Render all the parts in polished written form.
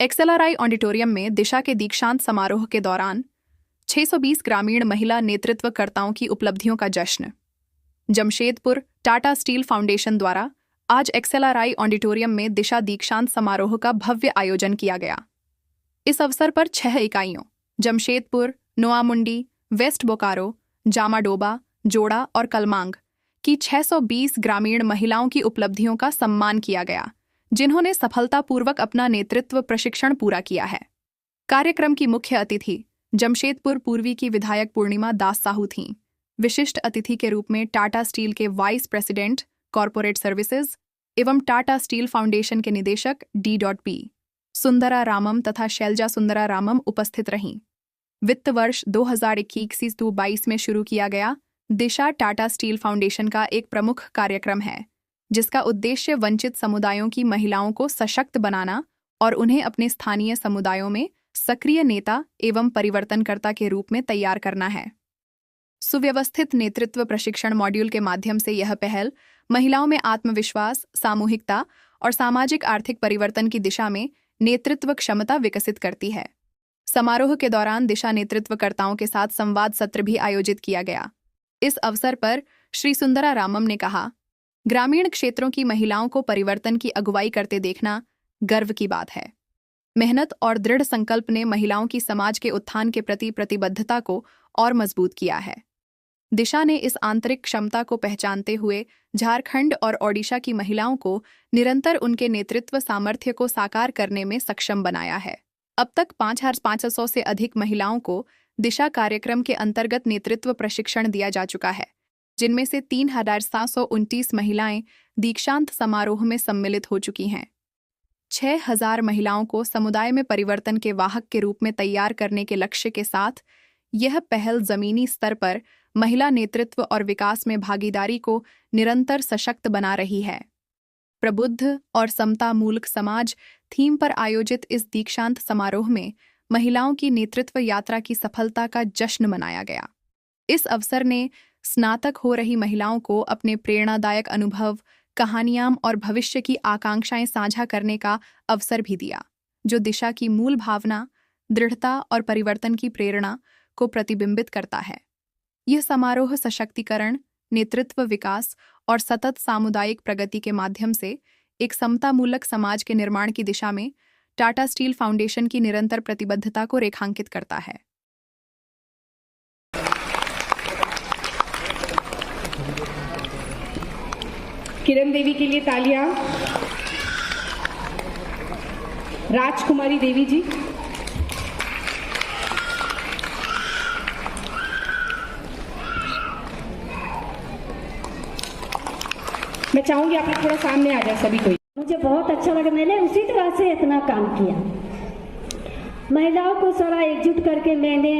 XLRI auditorium में दिशा के दीक्षांत समारोह के दौरान 620 ग्रामीण महिला नेतृत्वकर्ताओं की उपलब्धियों का जश्न। जमशेदपुर टाटा स्टील फाउंडेशन द्वारा आज XLRI ऑडिटोरियम में दिशा दीक्षांत समारोह का भव्य आयोजन किया गया। इस अवसर पर 6 इकाइयों जमशेदपुर, नोआमुंडी, वेस्ट बोकारो, जामाडोबा, जोड़ा और कलमांग की 620 ग्रामीण महिलाओं की उपलब्धियों का सम्मान किया गया, जिन्होंने सफलतापूर्वक अपना नेतृत्व प्रशिक्षण पूरा किया है। कार्यक्रम की मुख्य अतिथि जमशेदपुर पूर्वी की विधायक पूर्णिमा दास साहू थीं। विशिष्ट अतिथि के रूप में टाटा स्टील के वाइस प्रेसिडेंट कॉरपोरेट सर्विसेज एवं टाटा स्टील फाउंडेशन के निदेशक D.P. सुंदरा रामम तथा शैलजा सुंदरा रामम उपस्थित रहीं। वित्त वर्ष 2021-22 में शुरू किया गया दिशा टाटा स्टील फाउंडेशन का एक प्रमुख कार्यक्रम है, जिसका उद्देश्य वंचित समुदायों की महिलाओं को सशक्त बनाना और उन्हें अपने स्थानीय समुदायों में सक्रिय नेता एवं परिवर्तनकर्ता के रूप में तैयार करना है। सुव्यवस्थित नेतृत्व प्रशिक्षण मॉड्यूल के माध्यम से यह पहल महिलाओं में आत्मविश्वास, सामूहिकता और सामाजिक आर्थिक परिवर्तन की दिशा में नेतृत्व क्षमता विकसित करती है। समारोह के दौरान दिशा नेतृत्वकर्ताओं के साथ संवाद सत्र भी आयोजित किया गया। इस अवसर पर श्री सुंदरा रामम ने कहा, ग्रामीण क्षेत्रों की महिलाओं को परिवर्तन की अगुवाई करते देखना गर्व की बात है। मेहनत और दृढ़ संकल्प ने महिलाओं की समाज के उत्थान के प्रति प्रतिबद्धता को और मजबूत किया है। दिशा ने इस आंतरिक क्षमता को पहचानते हुए झारखंड और ओडिशा की महिलाओं को निरंतर उनके नेतृत्व सामर्थ्य को साकार करने में सक्षम बनाया है। अब तक 5,500 से अधिक महिलाओं को दिशा कार्यक्रम के अंतर्गत नेतृत्व प्रशिक्षण दिया जा चुका है, जिनमें से 3,729 महिलाएं दीक्षांत समारोह में सम्मिलित हो चुकी हैं। 6,000 महिलाओं को समुदाय में परिवर्तन के वाहक के रूप में तैयार करने के लक्ष्य के साथ यह पहल जमीनी स्तर पर महिला नेतृत्व और विकास में भागीदारी को निरंतर सशक्त बना रही है। प्रबुद्ध और समतामूलक समाज थीम पर आयोजित इस दीक्षांत समारोह में महिलाओं की नेतृत्व यात्रा की सफलता का जश्न मनाया गया। इस अवसर ने स्नातक हो रही महिलाओं को अपने प्रेरणादायक अनुभव, कहानियां और भविष्य की आकांक्षाएं साझा करने का अवसर भी दिया, जो दिशा की मूल भावना, दृढ़ता और परिवर्तन की प्रेरणा को प्रतिबिंबित करता है। यह समारोह सशक्तिकरण, नेतृत्व विकास और सतत सामुदायिक प्रगति के माध्यम से एक समतामूलक समाज के निर्माण की दिशा में टाटा स्टील फाउंडेशन की निरंतर प्रतिबद्धता को रेखांकित करता है। किरण देवी के लिए तालियां। राजकुमारी देवी जी। मैं चाहूंगी आप लोग थोड़ा सामने आ जाए सभी कोई। मुझे बहुत अच्छा लगा, मैंने उसी तरह से इतना काम किया। महिलाओं को सारा एकजुट करके मैंने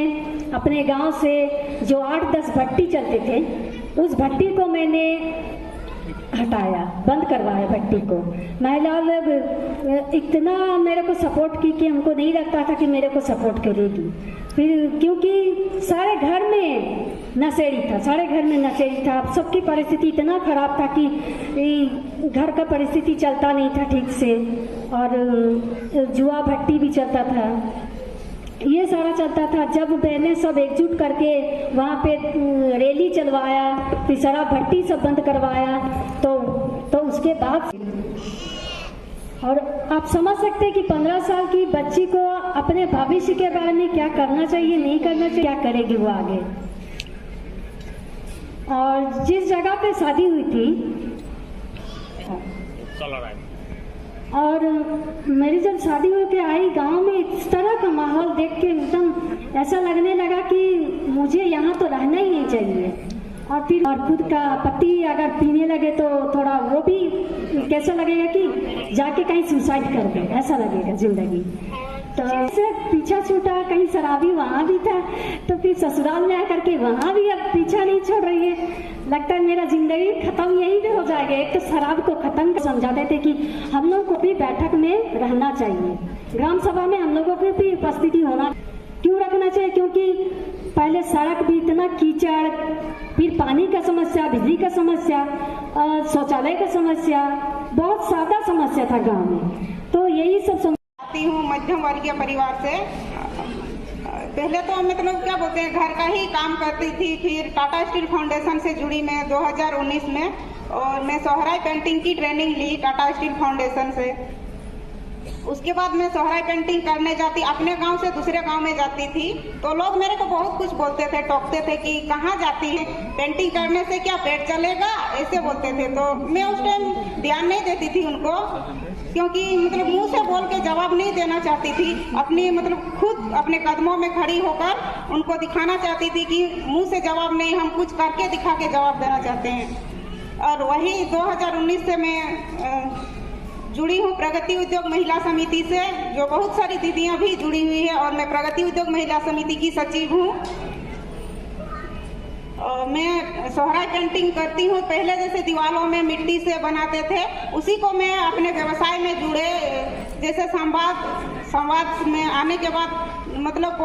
अपने गांव से जो 8-10 भट्टी चलते थे, उस भट्टी को मैंने हटाया, बंद करवाया भट्टी को। महिलाओं लोग इतना मेरे को सपोर्ट की कि हमको नहीं लगता था कि मेरे को सपोर्ट करेगी। फिर क्योंकि सारे घर में नशेड़ी था, सबकी परिस्थिति इतना खराब था कि घर का परिस्थिति चलता नहीं था ठीक से, और जुआ भट्टी भी चलता था, ये सारा चलता था। जब मैंने सब एकजुट करके वहाँ पे रैली चलवाया, फिर शराब भट्टी सब बंद करवाया, तो उसके बाद, और आप समझ सकते हैं कि 15 साल की बच्ची को अपने भविष्य के बारे में क्या करना चाहिए, नहीं करना चाहिए, क्या करेगी वो आगे। और जिस जगह पे शादी हुई थी, और मेरी जब शादी होकर आई गांव में, इस तरह का माहौल देख के एकदम ऐसा लगने लगा कि मुझे यहाँ तो रहना ही नहीं चाहिए। और फिर खुद का पति अगर पीने लगे तो थोड़ा वो भी कैसा लगेगा कि जाके कहीं सुसाइड कर दे, ऐसा लगेगा जिंदगी। तो ऐसे पीछा छूटा, कहीं शराबी वहाँ भी था, तो फिर ससुराल में आकर के वहाँ भी अब पीछा नहीं छोड़ रही है। लगता है मेरा जिंदगी खत्म यहीं पे हो जाएगा। एक तो शराब को खत्म समझाते थे कि हम लोग को भी बैठक में रहना चाहिए, ग्राम सभा में हम लोगों की भी उपस्थिति होना। क्यों रखना चाहिए? क्योंकि पहले सड़क भी इतना कीचड़, फिर पानी का समस्या, बिजली का समस्या, शौचालय का समस्या, बहुत सादा समस्या था गांव में। तो यही सब आती हूँ मध्यम वर्गीय परिवार से। पहले तो मतलब क्या बोलते हैं, घर का ही काम करती थी। फिर टाटा स्टील फाउंडेशन से जुड़ी मैं 2019 में, और मैं सोहराई पेंटिंग की ट्रेनिंग ली टाटा स्टील फाउंडेशन से। उसके बाद मैं सोहराई पेंटिंग करने जाती, अपने गांव से दूसरे गांव में जाती थी, तो लोग मेरे को बहुत कुछ बोलते थे, टोकते थे कि कहाँ जाती है, पेंटिंग करने से क्या पेट चलेगा, ऐसे बोलते थे। तो मैं उस टाइम ध्यान नहीं देती थी उनको, क्योंकि मतलब मुंह से बोल के जवाब नहीं देना चाहती थी। अपनी मतलब खुद अपने कदमों में खड़ी होकर उनको दिखाना चाहती थी कि मुंह से जवाब नहीं, हम कुछ करके दिखा के जवाब देना चाहते हैं। और वही 2019 से मैं जुड़ी हूँ प्रगति उद्योग महिला समिति से, जो बहुत सारी दीदियाँ भी जुड़ी हुई है, और मैं प्रगति उद्योग महिला समिति की सचिव हूँ। मैं सोहराई पेंटिंग करती हूँ। पहले जैसे दीवारों में मिट्टी से बनाते थे, उसी को मैं अपने व्यवसाय में जुड़े, जैसे संवाद में आने के बाद मतलब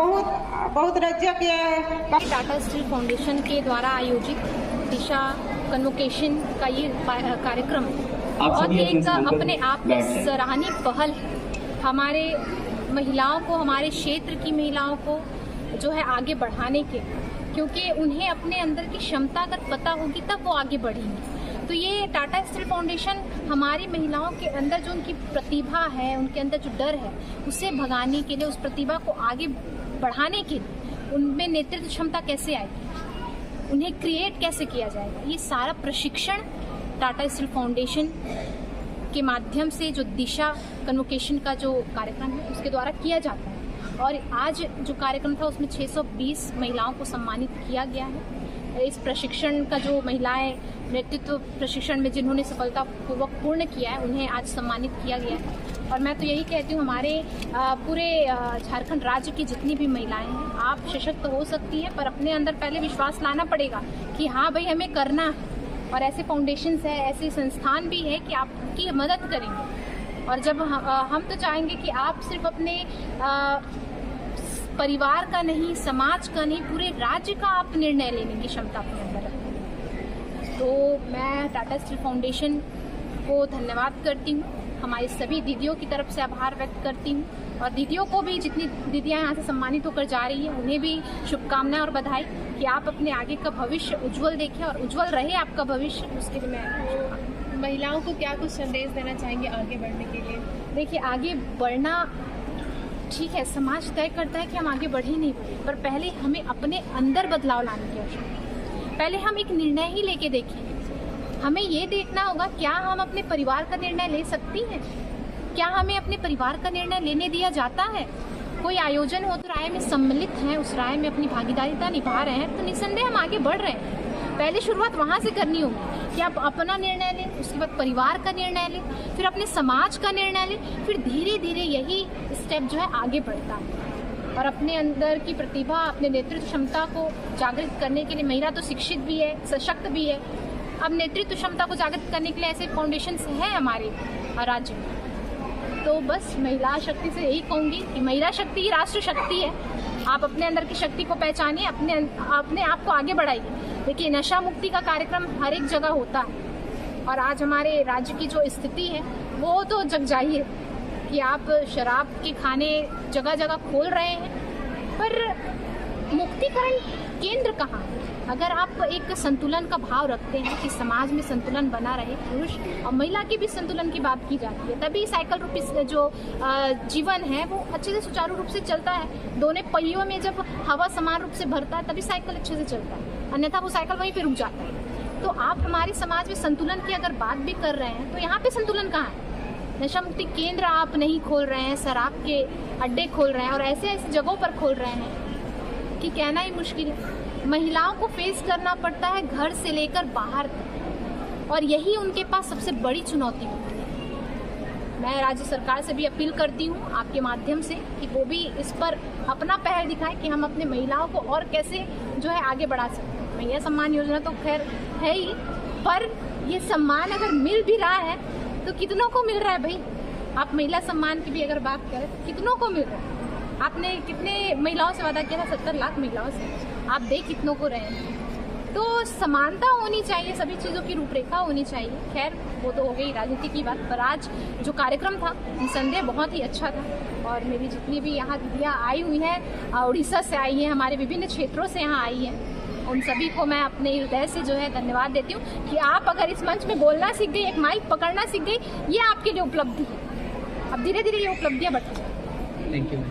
बहुत राज्य के टाटा स्टील फाउंडेशन के द्वारा आयोजित दिशा कन्वोकेशन का ये कार्यक्रम और एक अपने आप में सराहनीय पहल हमारे महिलाओं को, हमारे क्षेत्र की महिलाओं को जो है आगे बढ़ाने के, क्योंकि उन्हें अपने अंदर की क्षमता अगर पता होगी तब वो आगे बढ़ेंगी। तो ये टाटा स्टील फाउंडेशन हमारी महिलाओं के अंदर जो उनकी प्रतिभा है, उनके अंदर जो डर है, उसे भगाने के लिए, उस प्रतिभा को आगे बढ़ाने के लिए उनमें नेतृत्व क्षमता कैसे आएगी, उन्हें क्रिएट कैसे किया जाएगा, ये सारा प्रशिक्षण टाटा स्टील फाउंडेशन के माध्यम से जो दिशा कन्वोकेशन का जो कार्यक्रम है उसके द्वारा किया जाता है। और आज जो कार्यक्रम था उसमें 620 महिलाओं को सम्मानित किया गया है। इस प्रशिक्षण का जो महिलाएं नेतृत्व प्रशिक्षण में जिन्होंने सफलतापूर्वक पूर्ण किया है उन्हें आज सम्मानित किया गया है। और मैं तो यही कहती हूँ, हमारे पूरे झारखंड राज्य की जितनी भी महिलाएं हैं, आप सशक्त हो सकती हैं, पर अपने अंदर पहले विश्वास लाना पड़ेगा कि हाँ भाई हमें करना है। और ऐसे फाउंडेशंस है, ऐसे संस्थान भी है कि आपकी मदद करेंगे। और जब हम तो चाहेंगे कि आप सिर्फ अपने परिवार का नहीं, समाज का नहीं, पूरे राज्य का आप निर्णय लेने की क्षमता अपने अंदर रखें। तो मैं टाटा स्टील फाउंडेशन को धन्यवाद करती हूँ, हमारी सभी दीदियों की तरफ से आभार व्यक्त करती हूँ, और दीदियों को भी, जितनी दीदियाँ यहाँ से सम्मानित होकर जा रही हैं उन्हें भी शुभकामनाएं और बधाई कि आप अपने आगे का भविष्य उज्जवल देखें और उज्जवल रहे आपका भविष्य। उसके लिए मैं महिलाओं को क्या कुछ संदेश देना चाहेंगे आगे बढ़ने के लिए? देखिए, आगे बढ़ना ठीक है, समाज तय करता है कि हम आगे बढ़े नहीं बढ़े, पर पहले हमें अपने अंदर बदलाव लाने की आवश्यकता है। पहले हम एक निर्णय ही लेके देखें। हमें ये देखना होगा क्या हम अपने परिवार का निर्णय ले सकती हैं, क्या हमें अपने परिवार का निर्णय लेने दिया जाता है। कोई आयोजन हो तो राय में सम्मिलित हैं, उस राय में अपनी भागीदारिता निभा रहे हैं, तो निसंदेह हम आगे बढ़ रहे हैं। पहले शुरुआत वहाँ से करनी होगी कि आप अपना निर्णय लें, उसके बाद परिवार का निर्णय लें, फिर अपने समाज का निर्णय लें, फिर धीरे धीरे यही स्टेप जो है आगे बढ़ता है। और अपने अंदर की प्रतिभा, अपने नेतृत्व क्षमता को जागृत करने के लिए महिला तो शिक्षित भी है, सशक्त भी है। अब नेतृत्व क्षमता को जागृत करने के लिए ऐसे फाउंडेशन हैं हमारे राज्य में। तो बस महिला शक्ति से यही कहूँगी कि महिला शक्ति ही राष्ट्र शक्ति है। आप अपने अंदर की शक्ति को पहचानिए, अपने आप को आगे बढ़ाइए। देखिए, नशा मुक्ति का कार्यक्रम हर एक जगह होता है, और आज हमारे राज्य की जो स्थिति है वो तो जग जाहिर है कि आप शराब के खाने जगह जगह खोल रहे हैं, पर मुक्तिकरण केंद्र कहाँ है? अगर आप एक संतुलन का भाव रखते हैं कि समाज में संतुलन बना रहे, पुरुष और महिला के भी संतुलन की बात की जाती है, तभी साइकिल रूपी जो जीवन है वो अच्छे से सुचारू रूप से चलता है। दोनों पहियों में जब हवा समान रूप से भरता है तभी साइकिल अच्छे से चलता है, अन्यथा वो साइकिल वहीं पे रुक जाता है। तो आप हमारे समाज में संतुलन की अगर बात भी कर रहे हैं तो यहाँ पे संतुलन कहाँ है? नशा मुक्ति केंद्र आप नहीं खोल रहे हैं, शराब के अड्डे खोल रहे हैं, और ऐसे ऐसे जगहों पर खोल रहे हैं कि कहना ही मुश्किल है। महिलाओं को फेस करना पड़ता है घर से लेकर बाहर तक, और यही उनके पास सबसे बड़ी चुनौती होती है। मैं राज्य सरकार से भी अपील करती हूँ आपके माध्यम से कि वो भी इस पर अपना पहल दिखाएं कि हम अपने महिलाओं को और कैसे जो है आगे बढ़ा सकते हैं। महिला सम्मान योजना तो खैर है ही, पर ये सम्मान अगर मिल भी रहा है तो कितनों को मिल रहा है भाई? आप महिला सम्मान की भी अगर बात करें तो कितनों को मिल रहा है? आपने कितने महिलाओं से वादा किया था? 70 लाख महिलाओं से। आप दे कितनों को रहे हैं? तो समानता होनी चाहिए, सभी चीज़ों की रूपरेखा होनी चाहिए। खैर वो तो हो गई राजनीति की बात, पर आज जो कार्यक्रम था निसंदेह बहुत ही अच्छा था। और मेरी जितनी भी यहाँ दीदियाँ आई हुई हैं, उड़ीसा से आई हैं, हमारे विभिन्न क्षेत्रों से यहाँ आई हैं, उन सभी को मैं अपने हृदय से जो है धन्यवाद देती हूँ कि आप अगर इस मंच में बोलना सीख गई, एक माइक पकड़ना सीख गई, ये आपके लिए उपलब्धि है। अब धीरे धीरे ये उपलब्धियाँ बढ़ती जाएंगी। Thank you.